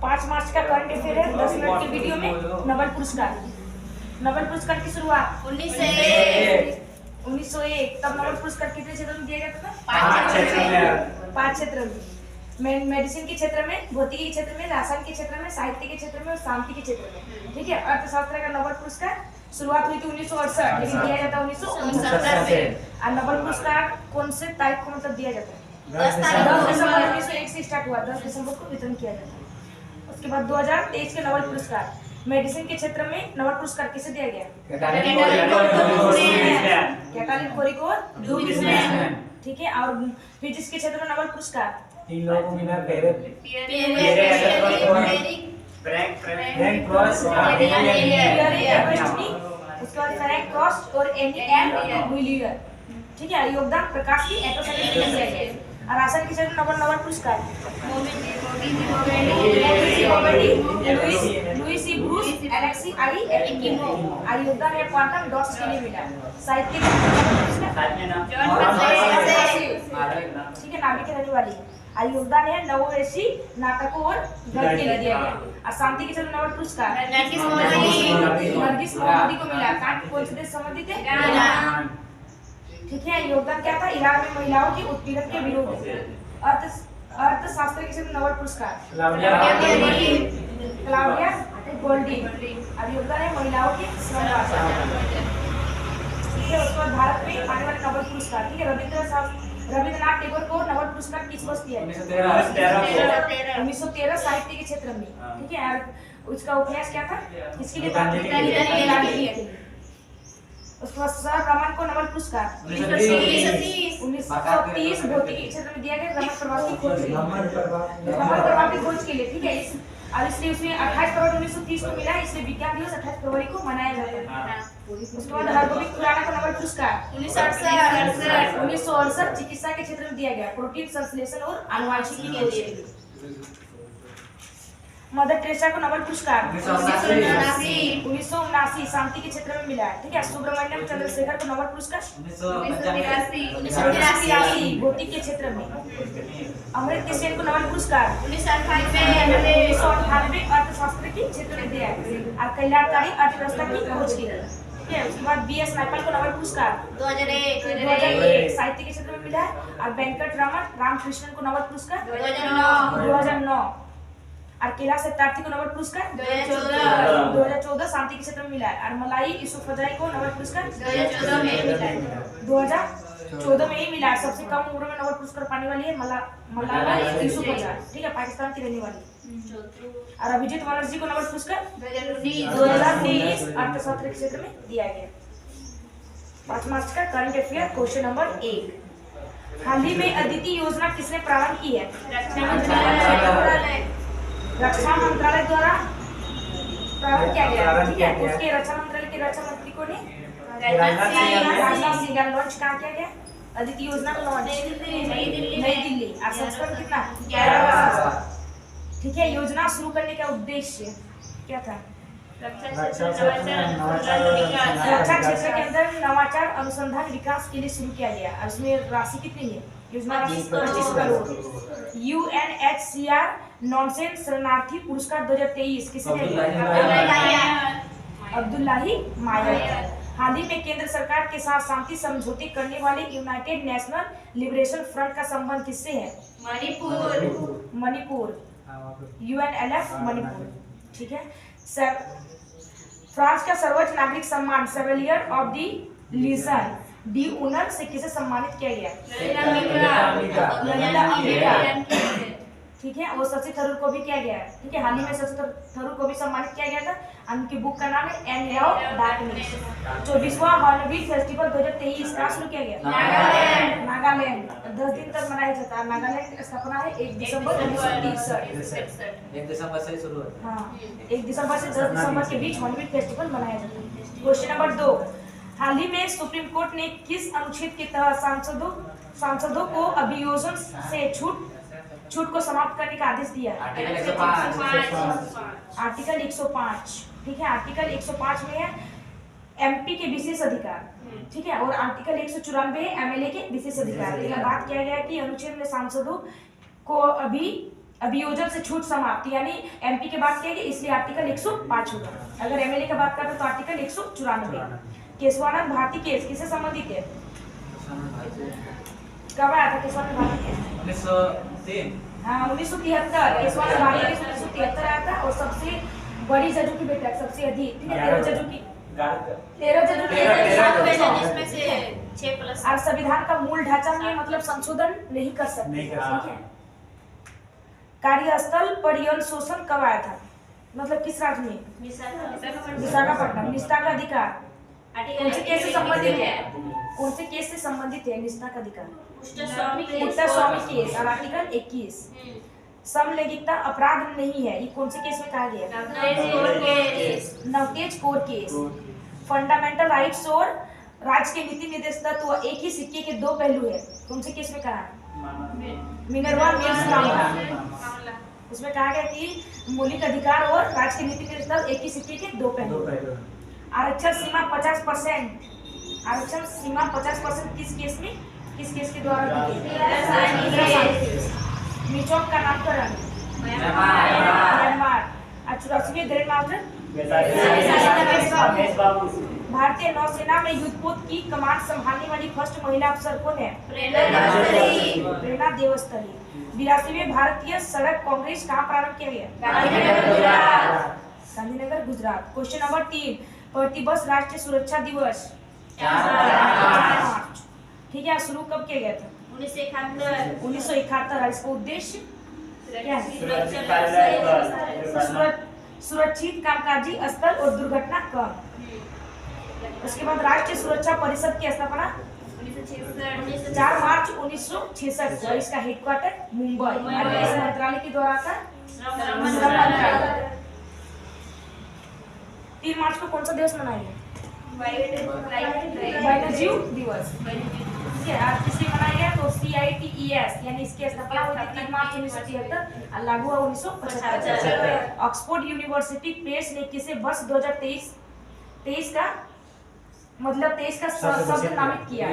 5 मार्च का current affair है 10 minute के वीडियो में। नोबेल पुरस्कार की शुरुआत 1901। तब नोबेल पुरस्कार कितने क्षेत्र में दिया जाता था? 5 क्षेत्र में। मेडिसिन के क्षेत्र में, भौतिकी के क्षेत्र में, रसायन के क्षेत्र में, साहित्य के क्षेत्र में और शांति के क्षेत्र में। ठीक है। अर्थशास्त्र का नोबेल पुरस्कार शुरुआत हुई थी 1968, लेकिन दिया जाता है 1969 से। और नोबेल पुरस्कार कौन से तारीख को मतलब दिया जाता है? 10 दिसंबर 1901 से स्टार्ट हुआ, 10 दिसंबर को वितरण किया जाता है। उसके बाद 2023 के नोबेल पुरस्कार मेडिसिन के क्षेत्र में नोबेल पुरस्कार किसे दिया गया? कैटालिन कोरिको और लुईस मैन। ठीक है। और फिजिक्स के क्षेत्र में नोबेल पुरस्कार 3 लोगों को मिला, फ्रैंक क्रॉस और उसके बाद फ्रैंक क्रॉस और व्हीलियर। ठीक है। योगदान प्रकाश की एटोसेलेस के लिए दिया गया। और रसायन के क्षेत्र में नोबेल पुरस्कार लुईस सी ब्रूस, एलेक्सी आई एकिमो। और योगदान है क्वांटम डॉट्स के लिए मिला। साहित्य के ठीक है, नाभिक की रहने वाली। और योगदान है नवोवेशी नाटकों और गद्य के लिए दिया गया। और शांति के क्षेत्र में नोबेल पुरस्कार नरगिस मोहम्मदी को मिला। कौन से देश संबंधित है? ठीक है। योगदान क्या था? ईरान में महिलाओं के उत्पीड़न के विरोध में। अर्थशास्त्र के क्षेत्र में नोबेल पुरस्कार क्लाउडिया गोल्डिन। अब योगदान है महिलाओं के श्रम भाषा। ठीक है। उसके बाद भारत में आने वाले नोबेल पुरस्कार। ठीक है। रविंद्रनाथ टैगोर को नोबेल पुरस्कार किस वर्ष दिया? 1913 साहित्य के क्षेत्र में। ठीक है। उसका उपन्यास क्या था? किसके लिए? उसके बाद सर रमन को नोबेल पुरस्कार 1930 भौतिकी के क्षेत्र में दिया गया। रमन प्रभाव की खोज के लिए। ठीक है। और इसलिए उसमें 28 फरवरी 1930 को मिला, इसलिए विज्ञान दिवस 28 फरवरी को मनाया जाता है। उसके बाद हरगोविंद खुराना को नोबेल पुरस्कार 1968 चिकित्सा के क्षेत्र में दिया गया। प्रोटीन संश्लेषण और आनुवंशिकी की खोज के लिए। मदर टेरेसा को नोबेल पुरस्कार 1979 शांति के क्षेत्र में मिला है। ठीक है। सुब्रमण्यम चंद्रशेखर को नोबेल पुरस्कार 1983 भौतिक के क्षेत्र में। अमृत्य सेन को नोबेल पुरस्कार 1998 अर्थशास्त्र के क्षेत्र में दिया है। और कल्याणकारी अर्थव्यवस्था की खोज के लिए। ठीक है। उसके बाद BS नायपल को नोबेल पुरस्कार 2001 साहित्य के क्षेत्र में मिला है। और वेंकट रमन रामकृष्णन को नोबेल पुरस्कार 2009। और कैलाश सत्यार्थी को नोबेल पुरस्कार 2014 शांति के क्षेत्र में मिला है। और मलाई यूसुफजई को नोबेल पुरस्कार 2014 में ही मिला है। सबसे कम उम्र में नोबेल पुरस्कार पाने वाली है मलाला यूसुफजई। ठीक है। पाकिस्तान की रहने वाली। और अभिजीत बनर्जी को नोबेल पुरस्कार 2019 अर्थशास्त्र के क्षेत्र में दिया गया। 5 मार्च का करंट अफेयर क्वेश्चन नंबर 1। हाल ही में अदिति योजना किसने प्रारंभ की है? रक्षा मंत्रालय द्वारा प्रारंभ किया गया। ठीक है। उसके रक्षा मंत्रालय के रक्षा मंत्री को ने राजनाथ सिंह लॉन्च कहाँ किया गया? अदिति योजना को लॉन्च नई दिल्ली। और संस्करण कितना? 11। ठीक है। योजना शुरू करने का उद्देश्य क्या था? रक्षा क्षेत्र के अंदर नवाचार अनुसंधान विकास के लिए शुरू किया गया। और उसमें राशि कितनी है? योजना राशि 25 करोड़। UNHCR नॉनसेंस शरणार्थी पुरस्कार 2023 किसे दिया? अब्दुल्लाही मायर। हाल ही में केंद्र सरकार के साथ शांति समझौते करने वाले यूनाइटेड नेशनल लिबरेशन फ्रंट का संबंध किससे है? मणिपुर UNLF मणिपुर। ठीक है। फ्रांस का सर्वोच्च नागरिक सम्मान Chevalier of the Legion de Honour से किसे सम्मानित किया गया? ठीक है। और शशि थरूर को भी किया गया है। ठीक है। हाल ही में शशि थरूर को भी सम्मानित किया गया था। उनकी बुक का नाम है एंड ऑफ डार्कनेस। 24वां हॉर्नबिल फेस्टिवल 2023 कहाँ शुरू किया गया? नागालैंड। 10 दिन तक मनाया जाता है। नागालैंड की स्थापना है 1 दिसंबर 1963। 1 दिसंबर से शुरू होता है। हाँ, 1 दिसंबर से 10 दिसंबर के बीच हॉर्नबिल फेस्टिवल मनाया जाता है। Question number 2। हाल ही में सुप्रीम कोर्ट ने किस अनुच्छेद के तहत सांसदों को अभियोजन से छूट को समाप्त करने का आदेश दिया? आर्टिकल 105। ठीक है। आर्टिकल 105 में है MP के विशेष अधिकार। ठीक है। और आर्टिकल 194 है MLA के विशेष अधिकार। यह बात किया गया कि अनुच्छेद में सांसदों को अभियोजन से छूट समाप्त, यानी एमपी के बात किया गया इसलिए आर्टिकल 105 होगा। अगर एमएलए की बात करें तो आर्टिकल 194। केशवानंद भारती केस किससे संबंधित है? कब आया था केशवानंद भारती केस? 1903। हाँ 1973। केशवानंद भारती केस 1973 आया था। और सबसे बड़ी जजों की बैठक, सबसे अधिक 13 जजों की, 13 जजों की, जिसमें से 6+। और संविधान का मूल ढांचा में मतलब संशोधन नहीं कर सकते, ठीक है। कार्यस्थल पर यौन शोषण कब आया था, मतलब किस राज्य में? विशाखापट्टनम। निष्ठा का अधिकार कौन से केस से संबंधित है? कौन से केस से संबंधित है निष्ठा का अधिकार? उत्तर स्वामी केस। और आर्टिकल 21 समलैंगिकता अपराध नहीं है, ये कौन से केस में कहा गया? Navtej core case. Fundamental rights और राज्य के नीति निर्देश तत्व एक ही सिक्के के दो पहलू है, कौन से केस में कहा है? मिनर्वा मिल्स मामला। उसमें कहा गया कि मौलिक अधिकार और राज्य के नीति निर्देश तत्व एक ही सिक्के के दो पहलू। आरक्षण सीमा 50%, आरक्षण सीमा 50% किस केस में, किस केस के द्वारा दी गई? मिचोक का नामकरण म्यांमार। 84वें ग्रैंड मास्टर भारतीय नौसेना में युद्धपोत की कमान संभालने वाली फर्स्ट महिला अफसर कौन है? प्रेरणा देवस्थली। 82वें भारतीय सड़क कांग्रेस कहाँ प्रारंभ किया गया? गांधीनगर गुजरात। क्वेश्चन नंबर 3, प्रतिवर्ष राष्ट्रीय सुरक्षा दिवस 4 मार्च, ठीक है, शुरू कब किया गया था? 1971। इसका उद्देश्य क्या है? सुरक्षित कामकाजी स्थल और दुर्घटना कम। उसके बाद राष्ट्रीय सुरक्षा परिषद की स्थापना 4 मार्च 1966 को। इसका हेडक्वार्टर मुंबई और इस मंत्रालय के द्वारा था श्रम मंत्रालय। 3 मार्च को कौन सा दिवस मनाएंगे? वन्यजीव दिवस, ठीक है। आज किससे मनाया गया? तो CITES, यानी इसकी स्थापना हुई थी 3 मार्च 1973 और लागू हुआ 1975। ऑक्सफोर्ड यूनिवर्सिटी प्रेस ने किसे वर्ष 2023 का मतलब 23 का शब्द नामित किया?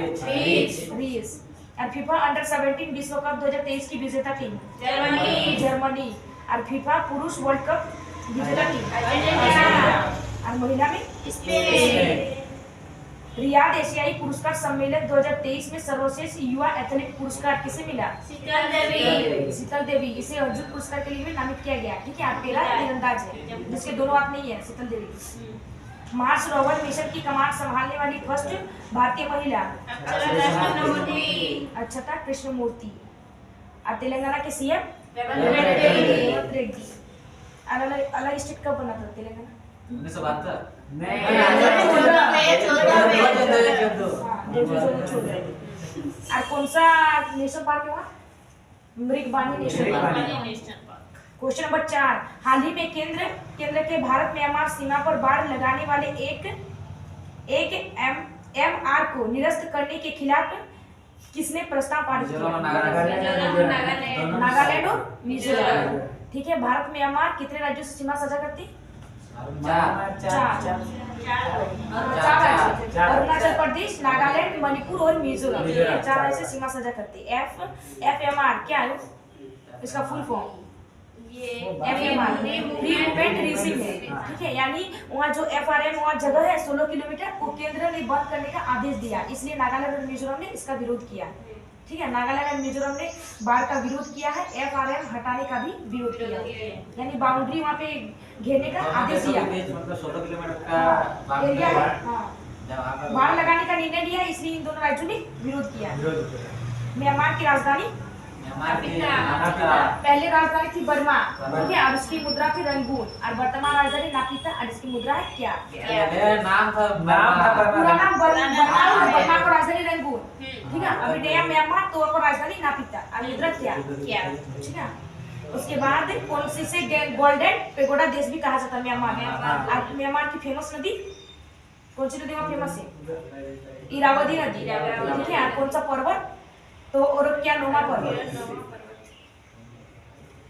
रीस। और फीफा अंडर 17 विश्व कप 2023 की विजेता टीम जर्मनी। और फीफा पुरुष वर्ल्ड कप विजेता टीम और महिला में स्पेन। रियाद एशियाई पुरस्कार सम्मेलन 2023 में सर्वश्रेष्ठ युवा एथलीट पुरस्कार किसे मिला? शीतल देवी। इसे अर्जुन पुरस्कार के लिए भी नामित किया गया, ठीक है। पहला तीरंदाज है जिसके दोनों हाथ नहीं है, शीतल देवी। मार्स रोवर मिशन की कमान संभालने वाली फर्स्ट भारतीय महिला अक्षता कृष्णमूर्ति। और तेलंगाना के CM रेवंत रेड्डी। अलग स्टेट कब बना था तेलंगाना? 1972। और कौन सा नेशनल पार्क है वहाँ? मृगबानी नेशनल पार्क। क्वेश्चन नंबर 4, हाल ही में केंद्र के भारत म्यांमार सीमा पर बाड़ लगाने वाले एक MR को निरस्त करने के खिलाफ किसने प्रस्ताव पारित किया? नागालैंड और मिजोरम, ठीक है। भारत म्यांमार कितने राज्यों से सीमा साझा करती? 4। अरुणाचल प्रदेश, नागालैंड, मणिपुर और मिजोरम, 4 राज्य से सीमा साझा करती। FMR क्या है इसका full form? FMR free movement regime है, ठीक है। यानी वहाँ जो FRM वहाँ जगह है 16 किलोमीटर को केंद्र ने बंद करने का आदेश दिया, इसलिए नागालैंड और मिजोरम ने इसका विरोध किया, ठीक है। नागालैंड और मिजोरम ने बाढ़ का विरोध किया है, FRM हटाने का भी विरोध किया, यानी बाउंड्री वहाँ पे घेरने का आदेश दिया। 16 किलोमीटर का एरिया है, हाँ। बाढ़ लगाने का निर्णय लिया, इसलिए इन दोनों राज्यों ने विरोध किया। म्यांमार की राजधानी पहले राजधानी थी बर्मा, ठीक है, और उसकी मुद्रा थी रंगून। और वर्तमान राजधानी नापिता और इसकी मुद्रा है क्या? नाम था पूरा नाम बर्मा को राजधानी रंगून, ठीक है। अभी नया म्यांमार तो को राजधानी नापिता और मुद्रा क्या, ठीक है। उसके बाद कौन सी से गोल्डन पेगोडा देश भी कहा जाता है म्यांमार। और म्यांमार की फेमस नदी कौन सी नदी वहाँ फेमस है? इरावदी नदी, ठीक है। कौन सा पर्वत? तो ओरोक्यानोमा पर्वत।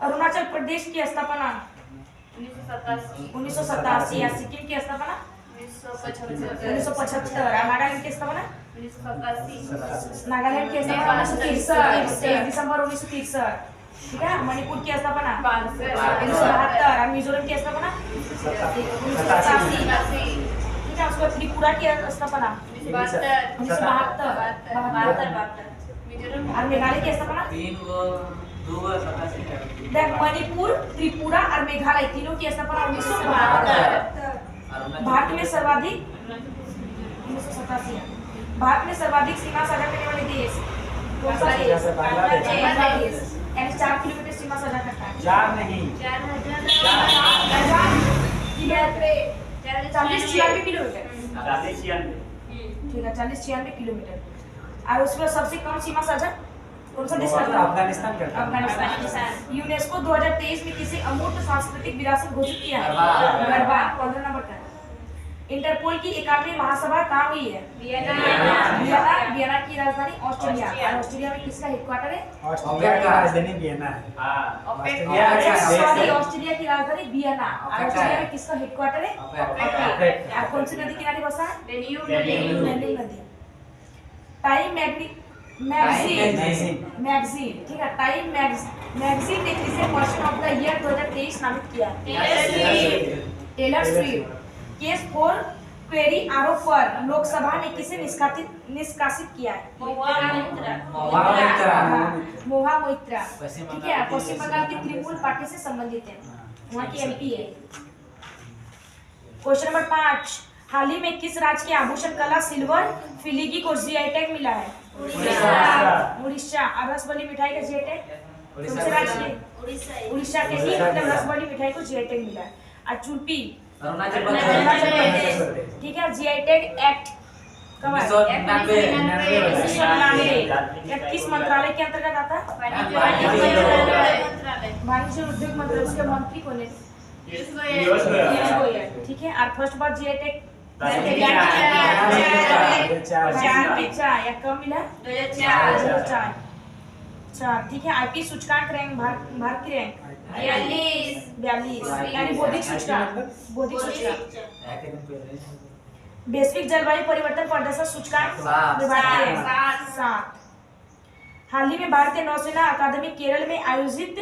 अरुणाचल प्रदेश की स्थापना 1987। या सिक्किम की स्थापना 1975। और नागालैंड की स्थापना 1987। नागालैंड की स्थापना 1963 दिसंबर 1963। ठीक है। मणिपुर की स्थापना 1972 1972 और मिजोरम की स्थापना 1987, ठीक है। उसके बाद त्रिपुरा की स्थापना 1972 और मेघालय की स्थापना 3 2 87 देख मणिपुर, त्रिपुरा और मेघालय तीनों की स्थापना 1972। भारत में सर्वाधिक 1987 भारत में सर्वाधिक सीमा साझा करने वाले देश कौन सा देश? बांग्लादेश, यानी 4 किलोमीटर सीमा साझा करता है। 4 नहीं 40-96 किलोमीटर, 40-96 ठीक है। 40-96 किलोमीटर। और उसमें सबसे कम सीमा साझा कौन सा देश करता है? अफगानिस्तान करता है। अफगानिस्तान। यूनेस्को 2023 में किसी अमूर्त सांस्कृतिक विरासत घोषित किया है? गरबा 15 नंबर का। इंटरपोल की 51वीं महासभा कहाँ हुई है? वियना की राजधानी ऑस्ट्रिया। और ऑस्ट्रिया में किसका हेडक्वार्टर है? ऑस्ट्रिया की राजधानी वियना है। हाँ। ऑस्ट्रिया अच्छा, का सॉरी, देश ऑस्ट्रिया की राजधानी वियना। और ऑस्ट्रिया में किसका हेडक्वार्टर है? और कौन सी नदी किनारे बसा है? नदी। टाइम मैगजीन, ठीक है। टाइम मैगजीन ने किसे पर्सन ऑफ द ईयर 2023 नामित किया? Taylor Swift. Cash for query आरोप पर लोकसभा ने किसे निष्कासित किया है? मोहा मोइत्रा, ठीक है। पश्चिम बंगाल की तृणमूल पार्टी से संबंधित है, वहाँ की एमपी है। क्वेश्चन नंबर 5, हाल ही में किस राज्य के आभूषण कला सिल्वर फिलिगी को जीआई टैग मिला है? उड़ीसा। और रसबली मिठाई का जीआई टैग कौन से राज्य के? उड़ीसा के ही रसबली मिठाई को जीआई टैग मिला है। और चुल्पी अरुणाचल अरुणाचल प्रदेश प्रदेश, ठीक है। जीआई टैग एक्ट कब आया? 1999। किस मंत्रालय के अंतर्गत आता है? वाणिज्य उद्योग मंत्रालय। उसके मंत्री कौन है? पीयूष गोयल, ठीक है। और फर्स्ट बार जीआई टैग या कब मिला? 2004, ठीक है। आईपी सूचकांक रैंक भारत की रैंक 42, यानी बौद्धिक सूचकांक। वैश्विक जलवायु परिवर्तन प्रदर्शन सूचकांक विभाग की रैंक 7। हाल ही में भारतीय नौसेना अकादमी केरल में आयोजित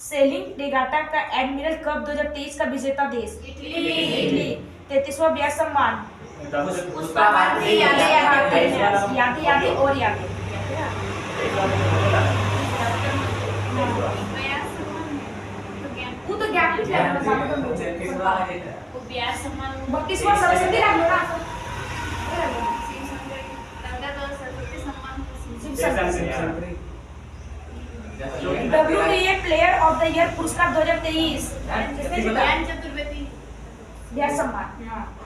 सेलिंग रेगाटा का एडमिरल कप 2023 का विजेता देश? इटली। 33वां ब्याज सम्मान यादें और यादें। वो तो गैप भी है ना, 32वां सरस्वती राग ना। WTA player of the year पुरस्कार 2023 व्यास सम्मान,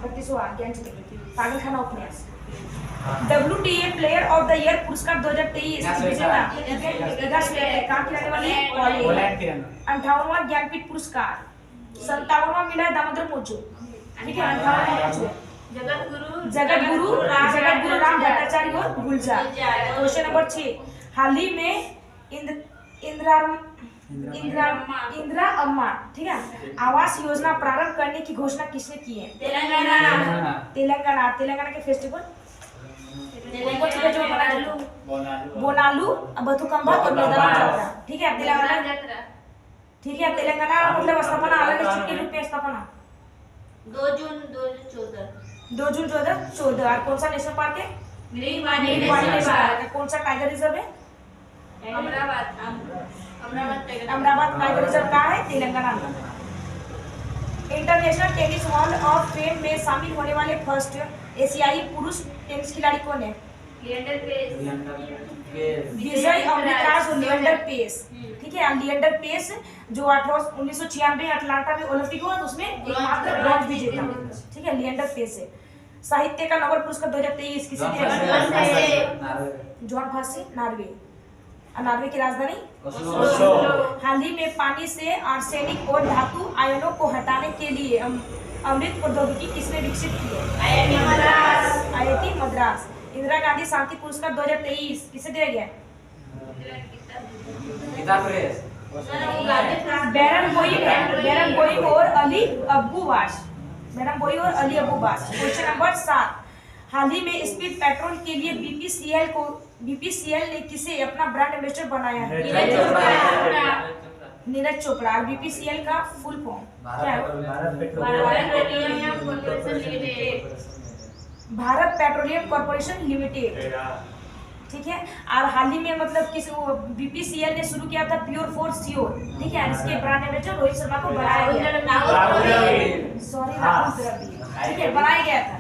32वां ज्ञान चतुर्थी पागल खाना उपन्यास। WTA player of the year पुरस्कार 2023 विजेता कहाँ की रहने वाली है? पोलैंड की रहने। 58वां ज्ञानपीठ पुरस्कार। 57वां मिला है दामोदर मोचो, ठीक है। 58वां मोचो जगत गुरु राम भट्टाचार्य और गुलजार। क्वेश्चन नंबर 6, हाल ही में इंदिरा अम्मा, ठीक है, आवास योजना प्रारंभ करने की घोषणा किसने की है? तेलंगाना के फेस्टिवल बोनालू, बथुकम्बा और मेदला जात्रा, ठीक है। तेलंगाना, ठीक है। तेलंगाना मतलब स्थापना अलग डिस्ट्रिक्ट के रूप में स्थापना 2 जून 2014। और कौन सा नेशनल पार्क है? कौन सा टाइगर रिजर्व है? अमरावती टाइगर रिजर्व कहाँ है? तेलंगाना में। International tennis hall of fame में शामिल होने वाले फर्स्ट एशियाई पुरुष टेनिस खिलाड़ी कौन है? विजय अमृतराज और लिएंडर पेस, ठीक है। लिएंडर पेस जो 1996 अटलांटा में ओलंपिक हुआ तो उसमें एकमात्र ब्रॉन्ज विजेता, ठीक है, लिएंडर पेस है। साहित्य का नोबेल पुरस्कार 2023 किसे दिया? जॉन फास्सी, नॉर्वे की राजधानी ओस्लो। हाल ही में पानी से आर्सेनिक और धातु आयनों को हटाने के लिए अमृत प्रौद्योगिकी किसने विकसित की है? IIT मद्रास। इंदिरा गांधी शांति पुरस्कार 2023 किसे दिया गया? बैरन बोइम और अली अब्बू बास। क्वेश्चन नंबर 7, हाल ही में स्पीड पेट्रोल के लिए BPCL को बीपीसीएल ने किसे अपना ब्रांड एम्बेसडर बनाया है? नीरज चोपड़ा। और बीपीसीएल का फुल फॉर्म क्या है? Bharat petroleum corporation limited. ठीक है। और हाल ही में मतलब किस बीपीसीएल ने शुरू किया था प्योर फॉर श्योर। ठीक है। इसके ब्रांड एम्बेसडर रोहित शर्मा को बनाया गया। सॉरी राहुल द्रविड़। ठीक है, बनाया गया था।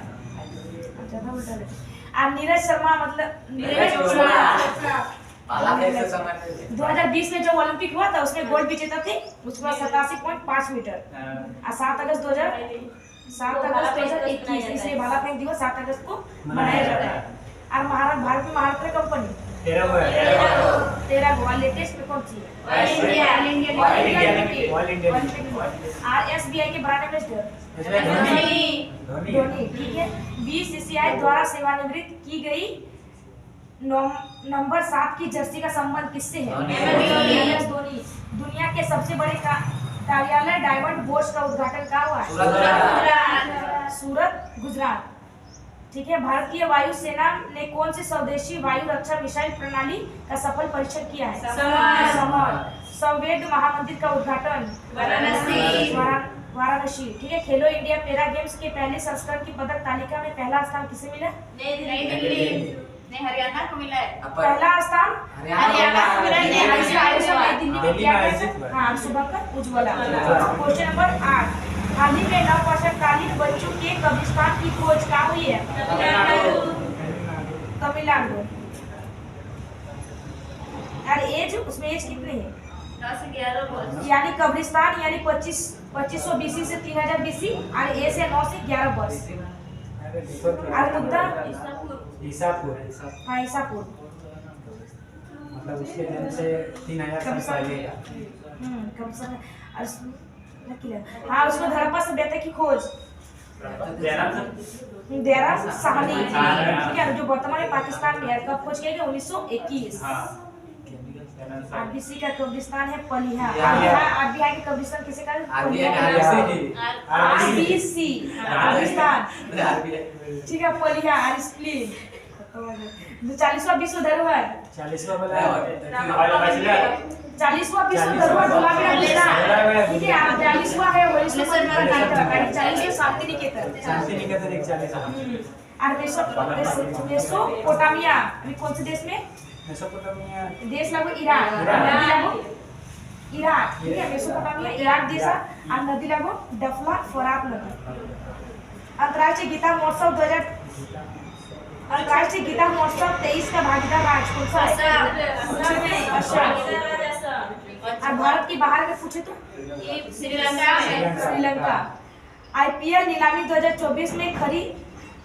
ज्यादा उल्टा लगे। और नीरज शर्मा मतलब नीरज चोपड़ा 2020 में जो ओलंपिक हुआ था उसमें गोल्ड विजेता थे। उसके बाद 87.5 मीटर। और 7 अगस्त 2021 इसलिए भाला फेंक दिवस 7 अगस्त को मनाया जाता है। और भारत में महारत्न कंपनी 13 गो। लेटेस्ट में कौन सी है? और एसबीआई के ब्रांड एम्बेसडर धोनी। ठीक है। बीसीसीआई द्वारा सेवानिवृत्त की गई नंबर 7 की जर्सी का संबंध किससे है? धोनी। दुनिया के सबसे बड़े कार्यालय डायमंड बोर्स का उद्घाटन कहाँ हुआ है? सूरत, गुजरात। ठीक है। भारतीय वायुसेना ने कौन सी स्वदेशी वायु रक्षा मिसाइल प्रणाली का सफल परीक्षण किया है? संवेद महामंदिर का उद्घाटन वाराणसी। ठीक है। खेलो इंडिया पैरा गेम्स के पहले संस्करण की पदक तालिका में पहला स्थान किसे मिला? हरियाणा को मिला है। पहला स्थान हरियाणा को मिला है। उज्ज्वला। Question number 8। हाल ही में नववर्षकालीन बच्चों के कब्रिस्तान की खोज कहाँ हुई है? तमिलनाडु। और एज उसमें एज कितनी है? 10 से 11 वर्ष। यानी कब्रिस्तान यानी 2500 बीसी से 3000 बीसी और ए से 9 से 11 वर्ष। और मुद्दा ईसापुर। हाँ ईसापुर। मतलब उसके जन्म से 3000 साल पहले। कब से हाँ उसको हड़प्पा सभ्यता की खोज देरा साहनी। ठीक है। जो वर्तमान में पाकिस्तान में है। कब खोज किया गया? 1921। आरबीसी का कब्रिस्तान है पलिहा। आरबीआई का कब्रिस्तान किसे कहते हैं? आरबीसी कब्रिस्तान। ठीक है। पलिहा और स्प्लीन। 40वां विश्व धरोहर 40वां 40वां विश्व धरोहर धोलावीरा गुजरात। ठीक है। 42वां है वैष्णव मंदिर नाटक। 40वां शांति निकेतन। एक 40। और मेसोपोटामिया कौन से देश में? मेसोपोटामिया देश लगो इराक। इराक। ठीक है। मेसोपोटामिया इराक देश और नदी लगो डफला फरात नदी। अंतर्राष्ट्रीय गीता महोत्सव 23 का भागीदार राज्य कौन सा है? और भारत की बाहर के पूछे तो श्रीलंका। आईपीएल नीलामी 2024 में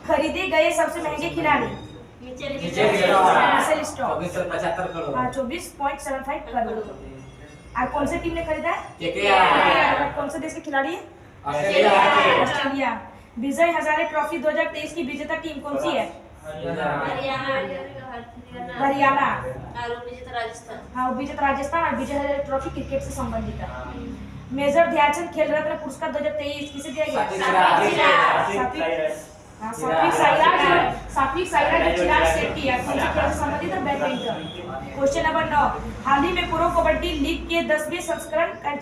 खरीदे गए सबसे महंगे खिलाड़ी? Mitchell Starc 24.75 crore. और कौन सी टीम ने खरीदा है? कौन से देश के खिलाड़ी है? ऑस्ट्रेलिया। विजय हजारे ट्रॉफी 2023 की विजेता टीम कौन सी है? हरियाणा। हाँ विजेता राजस्थान। और विजय हजारे ट्रॉफी क्रिकेट से संबंधित है। मेजर ध्यानचंद खेल रत्न पुरस्कार 2023 किसे दिया गया? सात्विक साईराज चिराग शेट्टी। कौन से खेल से संबंधित है? बैडमिंटन। Question number 9। हाल ही में प्रो कबड्डी लीग के 10वें संस्करण का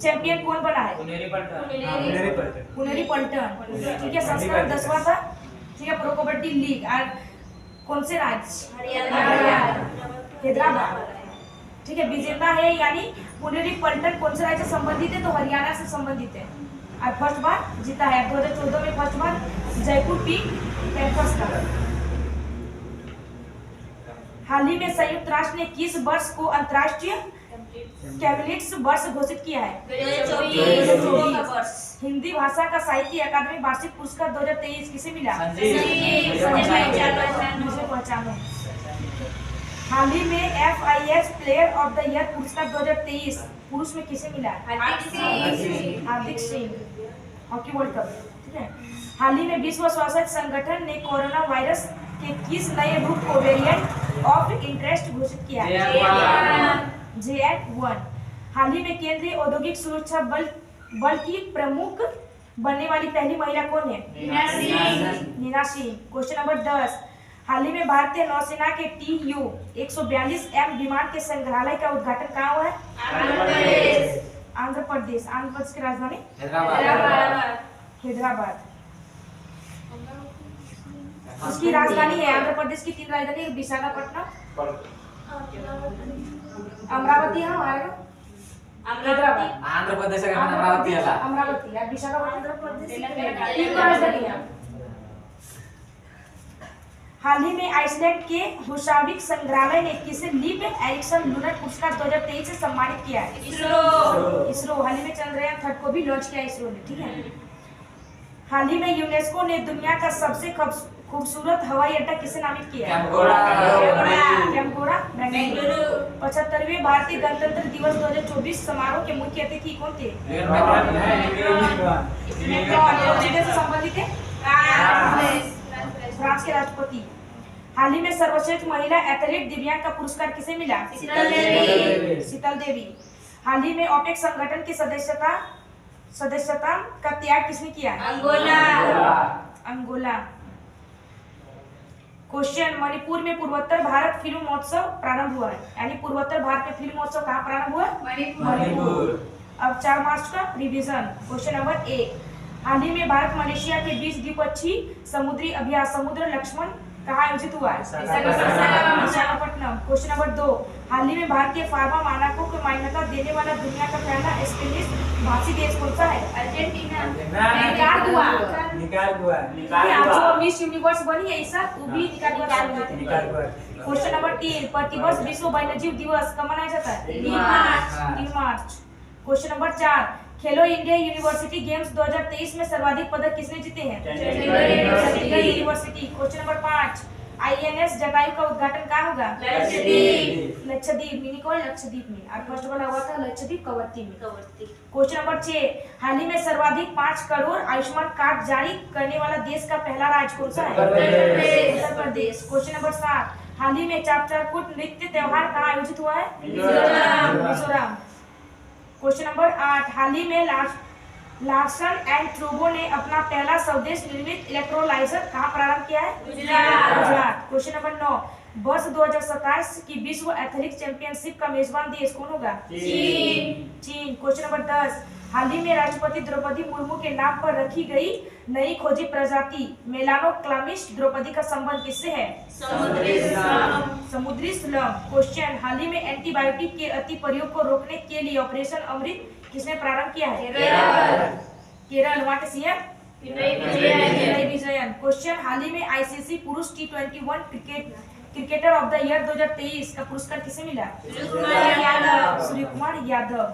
चैंपियन कौन बना है? पुनेरी पल्टन। ठीक है। संस्करण 10वां था। ठीक है। प्रो कबड्डी लीग और कौन से राज्य? हैदराबाद। ठीक है। विजेता है यानी पुनेरी पल्टन कौन से राज्य से संबंधित है? तो हरियाणा से संबंधित है। और फर्स्ट बार जीता है। 2014 में फर्स्ट बार जयपुर पिंक पैंथर्स था। हाल ही में संयुक्त राष्ट्र ने किस वर्ष को अंतर्राष्ट्रीय कैबिनेट्स वर्ष घोषित किया है? 2024। हिंदी भाषा का साहित्य अकादमी वार्षिक पुरस्कार 2023 किसे मिला? पहचानो। हाल ही में FIS player of the year पुरस्कार 2023 पुरुष में किसे मिला? Hardik Singh. Hockey World Cup. ठीक है। हाल ही में विश्व स्वास्थ्य संगठन ने कोरोना वायरस के किस नए रूप को वेरिएंट ऑफ इंटरेस्ट घोषित किया है? JN1। हाल ही में केंद्रीय औद्योगिक सुरक्षा बल की प्रमुख बनने वाली पहली महिला कौन है? नीना सिंह। Question number 10। हाल ही में भारतीय नौसेना के TU-142M विमान के संग्रहालय का उद्घाटन कहाँ हुआ है? आंध्र प्रदेश की राजधानी हैदराबाद। हैदराबाद। उसकी राजधानी है आंध्र प्रदेश की 3 राजधानी, विशाखापट्टनम, अमरावती है हमारे हैदराबाद। आंध्र प्रदेश का नाम अमरावती है ला। अमरावती है, विशाखापट्टनम प्रदेश की तेलंगाना। 3 राजधानी है। हाल ही में आइसलैंड के हुसाविक संग्रहालय ने किसे लीप एरिक्सन लूनर पुरस्कार 2023 से सम्मानित किया है? इसरो। हाल ही में चंद्रयान 3 को भी लॉन्च किया इसरो ने, ठीक है। हाल ही में यूनेस्को ने दुनिया का सबसे खूबसूरत हवाई अड्डा किसे नामित किया है? कैमगोड़ा बेंगलुरु। 75वें भारतीय गणतंत्र दिवस 2024 समारोह के मुख्य अतिथि कौन थे? से संबंधित है फ्रांस के राष्ट्रपति। हाल ही में सर्वश्रेष्ठ महिला एथलीट दिव्यांग का पुरस्कार किसे मिला? शीतल देवी। हाल ही में ओपेक संगठन की सदस्यता का त्याग किसने किया? अंगोला। क्वेश्चन, मणिपुर में पूर्वोत्तर भारत फिल्म महोत्सव प्रारंभ हुआ है, यानी पूर्वोत्तर भारत में फिल्म महोत्सव कहाँ प्रारंभ हुआ? मणिपुर। अब 4 मार्च का रिवीजन। क्वेश्चन नंबर 1, हाल ही में भारत मलेशिया के बीच द्विपक्षीय समुद्री अभ्यास समुद्र लक्ष्मण कहाँ आयोजित हुआ है? विशाखापट्टनम। क्वेश्चन नंबर 2, हाल ही में भारतीय फार्मा मानकों को मान्यता देने वाला दुनिया का पहला स्पेनिश भाषी देश कौन सा है? अर्जेंटीना। निकारागुआ। जो मिस यूनिवर्स बनी है ईसा, वो भी निकारागुआ। क्वेश्चन नंबर 3, प्रतिवर्ष विश्व वन्यजीव दिवस कब मनाया जाता है? 3 मार्च। क्वेश्चन नंबर 4, खेलो इंडिया यूनिवर्सिटी गेम्स 2023 में सर्वाधिक पदक किसने जीते हैं? Chandigarh university. Question number 5, INS Jatayu का उद्घाटन कहाँ होगा? लक्षद्वीप मिनिकॉय लक्षद्वीप में, और फर्स्ट वाला हुआ था लक्षद्वीप कवरत्ती में। क्वेश्चन नंबर 6, हाल ही में सर्वाधिक 5 करोड़ आयुष्मान कार्ड जारी करने वाला देश का पहला राज्य कौन सा है? उत्तर प्रदेश। क्वेश्चन नंबर 7, हाल ही में चापचारकुट नृत्य त्योहार कहाँ आयोजित हुआ है? मिजोरम। क्वेश्चन नंबर 8, हाल ही में लार्सन एंड ट्रूबो ने अपना पहला स्वदेश निर्मित इलेक्ट्रोलाइजर कहाँ प्रारंभ किया है? गुजरात। क्वेश्चन नंबर 9, वर्ष 2027 की विश्व एथलेटिक्स चैंपियनशिप का मेजबान देश कौन होगा? चीन। क्वेश्चन नंबर 10, हाल ही में राष्ट्रपति द्रौपदी मुर्मू के नाम पर रखी गई नई खोजी प्रजाति मेलानोक्लामिस द्रौपदी का संबंध किससे है? समुद्री स्लम। क्वेश्चन, हाल ही में एंटीबायोटिक के अति प्रयोग को रोकने के लिए ऑपरेशन अमृत किसने प्रारंभ किया है? केरल। वहाँ के CM पिनराई विजयन। क्वेश्चन, हाल ही में ICC पुरुष T21 cricketer of the year 2023 का पुरस्कार किसे मिला? सूर्य कुमार यादव।